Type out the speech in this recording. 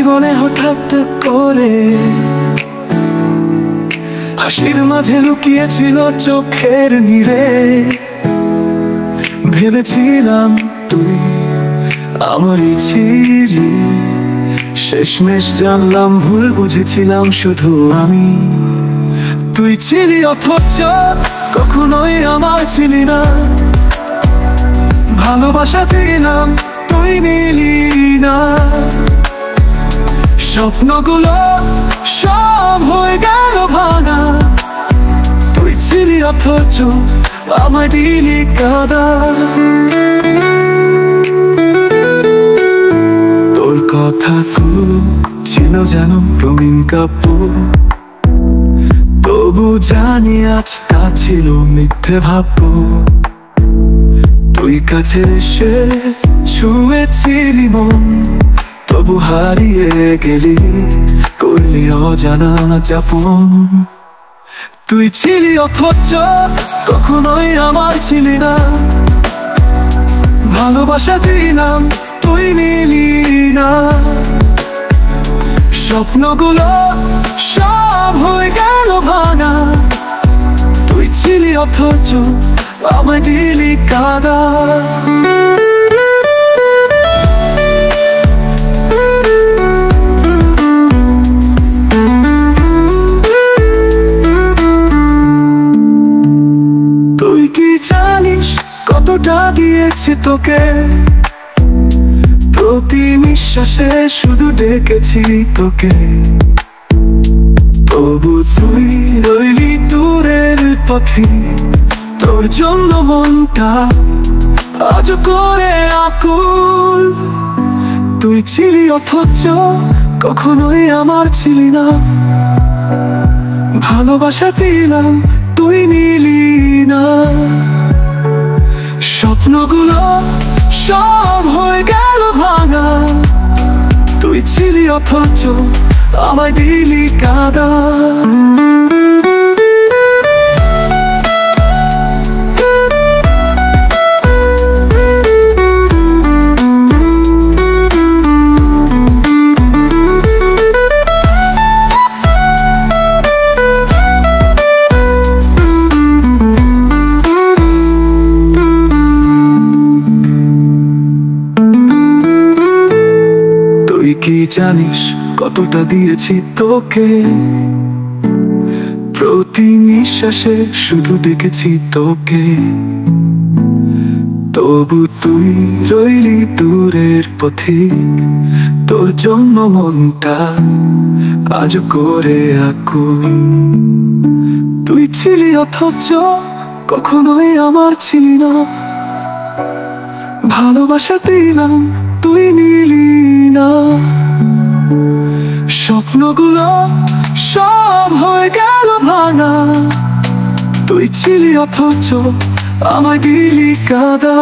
জীবনে হঠাৎ করে হাসির মাঝে লুকিয়েছিল চোখের নীড়ে। ভেবেছিলাম তুই আমারই ছিলি, শেষমেশ জানলাম ভুল বুঝেছিলাম শুধু আমি। তুই ছিলি অথচ কখনোই আমার ছিলি না। ভালোবাসা দিলাম, তুই নিলি না। স্বপ্নগুলো সব হয়ে গেল ভাঙা। তুই ছিলি অথচ আমায় দিলি কাঁদা। তোর কথা ছিল যেন রঙিন কাপড়, তবু জানি আজ তা ছিল মিথ্যে ভাবব। তুই কাছে এসে ছুঁয়েছিলি মন, তবু হারিয়ে গেলি, করলি অজানা যাপন। তুই ছিলি অথচ কখনোই আমার ছিলি না। ভালোবাসা দিলাম, তুই নিলি না। স্বপ্নগুলো সব হয়ে গেল ভাঙা। তুই ছিলি অথচ আমায় দিলি কাঁদা। তুই কি জানিস কতটা দিয়েছি তোকে? প্রতি নিঃশ্বাসে শুধু ডেকেছি তোকে, তবু তুই রইলি দূরের পথে। তোর জন্য মনটা আজ করে আকুল। তুই ছিলি অথচ কখনোই আমার ছিলি না। ভালোবাসা দিলাম, তুই নিলি না। স্বপ্নগুলো সব হয়ে গেল ভাঙা। তুই ছিলি অথচ আমায় দিলি কাঁদা। তুই কি জানিস কতটা দিয়েছি তোকে? প্রতি নিঃশ্বাসে শুধু দেখেছি তোকে, তবু তুই রইলি দূরের পথিক। তোর জন্য মনটা আজ করে আকুল। তুই ছিলি অথচ কখনোই আমার ছিলি না। ভালোবাসা দিলাম, তুই নিলি না। স্বপ্নগুলো সব হয়ে গেল ভাঙা। তুই ছিলি অথচ আমায় দিলি কাঁদা।